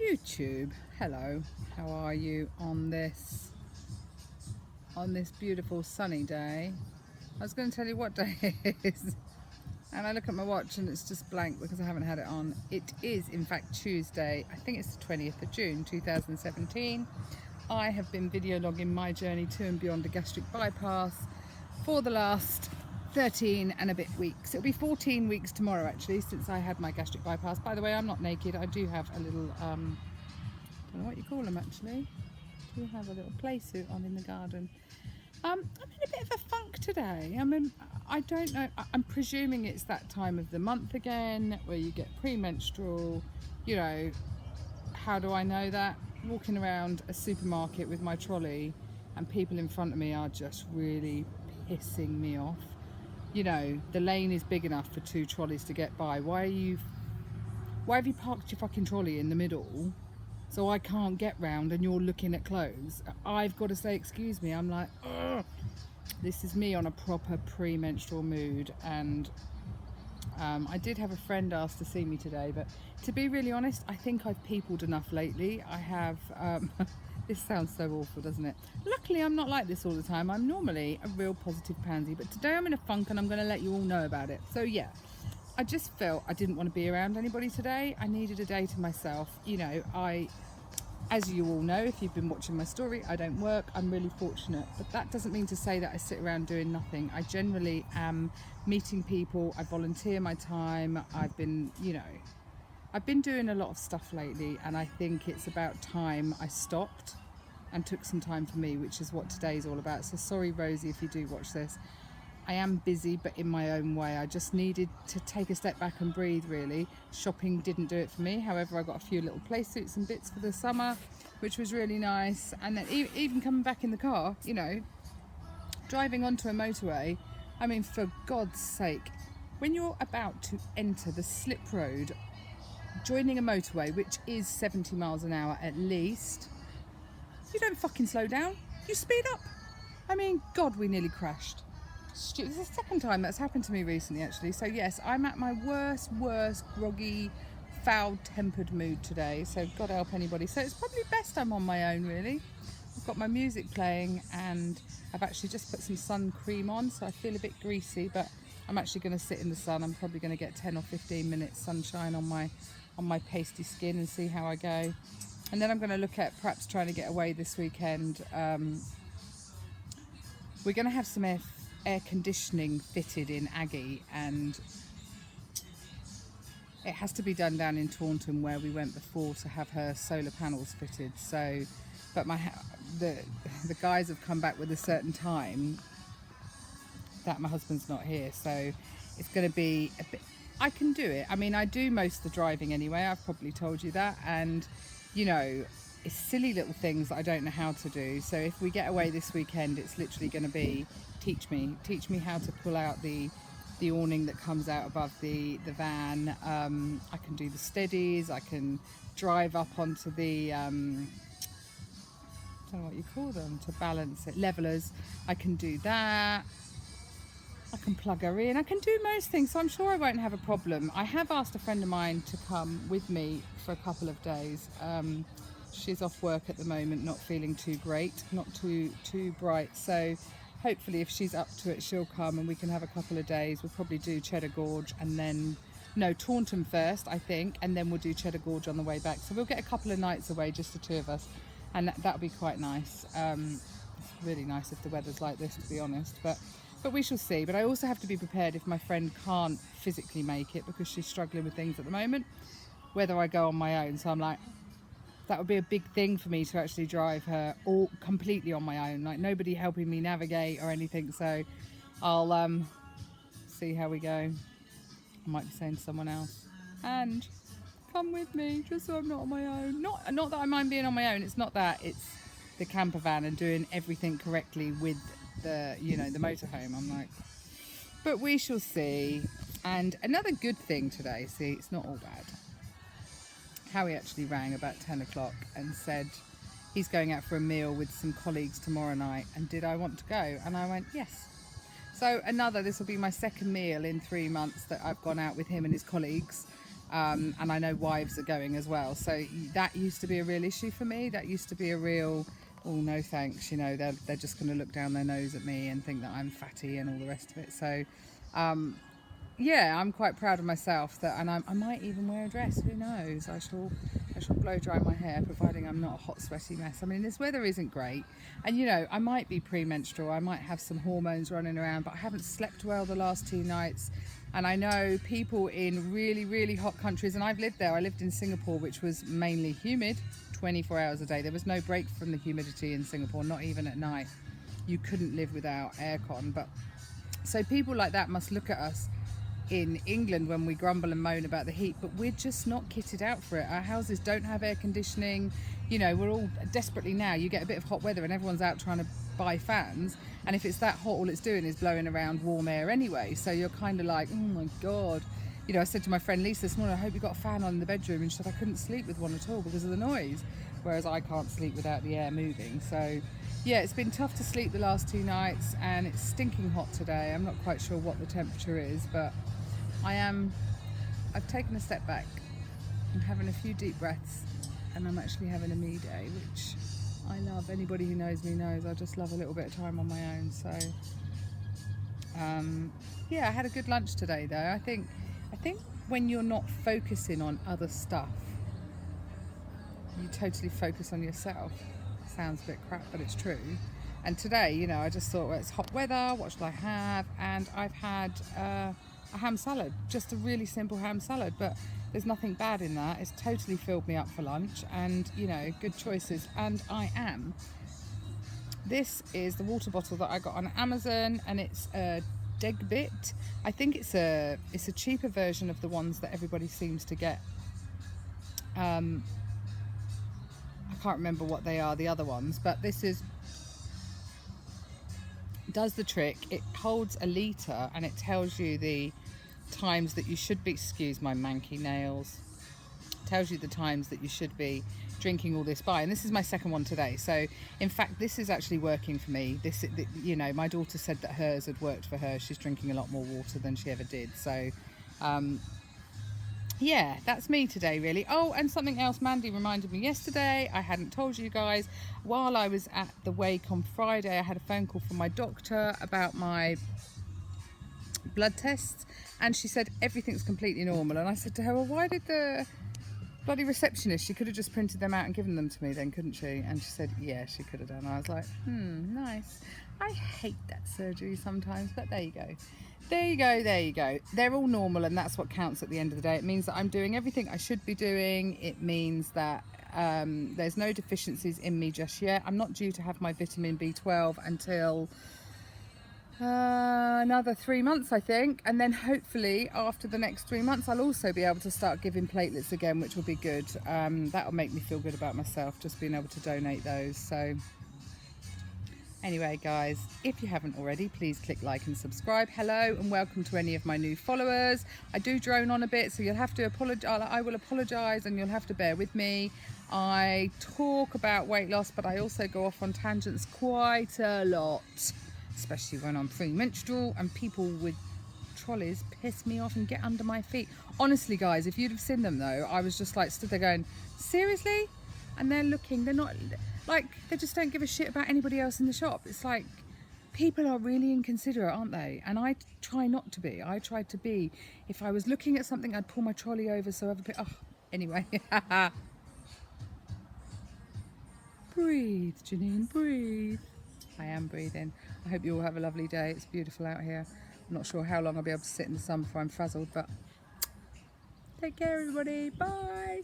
YouTube. Hello, how are you on this beautiful sunny day? I was going to tell you what day it is, and I look at my watch and it's just blank because I haven't had it on. It is in fact Tuesday. I think it's the 20th of June 2017. I have been video logging my journey to and beyond a gastric bypass for the last 13 and a bit weeks. It'll be 14 weeks tomorrow actually since I had my gastric bypass. By the way, I'm not naked. I do have a little I don't know what you call them actually. I do have a little play suit on in the garden. I'm in a bit of a funk today. I don't know, I'm presuming it's that time of the month again where you get premenstrual. You know, how do I know that? Walking around a supermarket with my trolley and people in front of me are just really pissing me off. You know, the lane is big enough for 2 trolleys to get by. Why have you parked your fucking trolley in the middle so I can't get round and you're looking at clothes? I've got to say excuse me. I'm like, ugh. This is me on a proper premenstrual mood. And I did have a friend ask to see me today, but to be really honest, I think I've peopled enough lately. I have this sounds so awful, doesn't it? Luckily I'm not like this all the time. I'm normally a real positive pansy, but today I'm in a funk and I'm going to let you all know about it. So yeah, I just felt I didn't want to be around anybody today. I needed a day to myself. You know, as you all know, if you've been watching my story, I don't work. I'm really fortunate, but that doesn't mean to say that I sit around doing nothing. I generally am meeting people. I volunteer my time. I've been doing a lot of stuff lately, and I think it's about time I stopped and took some time for me, which is what today's all about. So sorry, Rosie, if you do watch this. I am busy, but in my own way. I just needed to take a step back and breathe, really. Shopping didn't do it for me. However, I got a few little play suits and bits for the summer, which was really nice. And then even coming back in the car, you know, driving onto a motorway, I mean, for God's sake, when you're about to enter the slip road, joining a motorway, which is 70 miles an hour at least, you don't fucking slow down. You speed up. I mean, God, we nearly crashed. It's the second time that's happened to me recently actually. So yes, I'm at my worst groggy, foul-tempered mood today, so God help anybody. So it's probably best I'm on my own, really. I've got my music playing and I've actually just put some sun cream on, so I feel a bit greasy, but I'm actually going to sit in the sun. I'm probably going to get 10 or 15 minutes sunshine on my pasty skin and see how I go. And then I'm going to look at perhaps trying to get away this weekend. We're going to have some air conditioning fitted in Aggie, and it has to be done down in Taunton where we went before to have her solar panels fitted. So, but the guys have come back with a certain time that my husband's not here, so it's going to be a bit. I can do it. I mean, I do most of the driving anyway. I've probably told you that, and you know, it's silly little things that I don't know how to do. So if we get away this weekend, it's literally going to be teach me how to pull out the awning that comes out above the van. I can do the steadies. I can drive up onto the I don't know what you call them, to balance it, levelers. I can do that. I can plug her in. I can do most things, so I'm sure I won't have a problem. I have asked a friend of mine to come with me for a couple of days. She's off work at the moment, not feeling too great, not too bright. So hopefully if she's up to it, she'll come and we can have a couple of days. We'll probably do Cheddar Gorge and then, no, Taunton first, I think, and then we'll do Cheddar Gorge on the way back. So we'll get a couple of nights away, just the 2 of us, and that'll be quite nice. It's really nice if the weather's like this, to be honest, but we shall see. But I also have to be prepared if my friend can't physically make it because she's struggling with things at the moment, whether I go on my own. So I'm like, that would be a big thing for me to actually drive her all completely on my own, like nobody helping me navigate or anything. So I'll see how we go. I might be saying to someone else, and come with me just so I'm not on my own. Not that I mind being on my own, it's not that, it's the camper van and doing everything correctly with the, you know, the motorhome. I'm like, but we shall see. And another good thing today, see, it's not all bad. Howie actually rang about 10 o'clock and said he's going out for a meal with some colleagues tomorrow night, and did I want to go? And I went, yes. So this will be my second meal in 3 months that I've gone out with him and his colleagues. and I know wives are going as well. So that used to be a real issue for me. That used to be a real, oh no thanks, you know, they're just going to look down their nose at me and think that I'm fatty and all the rest of it. So yeah, I'm quite proud of myself that, and I might even wear a dress. Who knows? I shall blow dry my hair, providing I'm not a hot, sweaty mess. I mean, this weather isn't great, and you know, I might be premenstrual. I might have some hormones running around, but I haven't slept well the last 2 nights. And I know people in really, really hot countries, and I've lived there. I lived in Singapore, which was mainly humid, 24 hours a day. There was no break from the humidity in Singapore, not even at night. You couldn't live without aircon. But so people like that must look at us in England when we grumble and moan about the heat, but we're just not kitted out for it. Our houses don't have air conditioning. You know, we're all desperately, now you get a bit of hot weather and everyone's out trying to buy fans, and if it's that hot, all it's doing is blowing around warm air anyway, so you're kind of like, oh my god. You know, I said to my friend Lisa this morning, I hope you got a fan on in the bedroom, and she said I couldn't sleep with one at all because of the noise, whereas I can't sleep without the air moving. So yeah, it's been tough to sleep the last 2 nights, and it's stinking hot today. I'm not quite sure what the temperature is, but I've taken a step back. I'm having a few deep breaths, and I'm actually having a me day, which I love. Anybody who knows me knows I just love a little bit of time on my own. So yeah, I had a good lunch today though. I think when you're not focusing on other stuff, you totally focus on yourself. Sounds a bit crap, but it's true. And today, you know, I just thought, well, it's hot weather, what should I have? And I've had a ham salad, just a really simple ham salad, but there's nothing bad in that. It's totally filled me up for lunch, and you know, good choices. And this is the water bottle that I got on Amazon, and it's a Degbit. I think it's a cheaper version of the ones that everybody seems to get. I can't remember what they are, the other ones, but this does the trick. It holds a litre, and it tells you the times that you should be, excuse my manky nails, tells you the times that you should be drinking all this by. And this is my second one today, so in fact this is actually working for me. This, you know, my daughter said that hers had worked for her. She's drinking a lot more water than she ever did. So yeah, that's me today really. Oh, and something else Mandy reminded me yesterday, I hadn't told you guys. While I was at the wake on Friday, I had a phone call from my doctor about my blood tests, and she said everything's completely normal. And I said to her, well, why did the bloody receptionist, she could have just printed them out and given them to me then, couldn't she? And she said yeah, she could have done. I was like, nice. I hate that surgery sometimes, but there you go. There you go, there you go. They're all normal, and that's what counts at the end of the day. It means that I'm doing everything I should be doing. It means that there's no deficiencies in me just yet. I'm not due to have my vitamin B12 until another 3 months, I think, and then hopefully after the next 3 months I'll also be able to start giving platelets again, which will be good. That'll make me feel good about myself, just being able to donate those. So anyway guys, if you haven't already, please click like and subscribe. Hello and welcome to any of my new followers. I do drone on a bit, so you'll have to apologize. I will apologize, and you'll have to bear with me. I talk about weight loss, but I also go off on tangents quite a lot, especially when I'm premenstrual, and people with trolleys piss me off and get under my feet. Honestly guys, if you'd have seen them though, I was just like stood there going, seriously? And they're looking, they're not, like, they just don't give a shit about anybody else in the shop. It's like, people are really inconsiderate, aren't they? And I try not to be. I tried to be. If I was looking at something, I'd pull my trolley over so other people, anyway. Breathe, Janine, breathe. I am breathing. I hope you all have a lovely day. It's beautiful out here. I'm not sure how long I'll be able to sit in the sun before I'm frazzled, but take care everybody. Bye.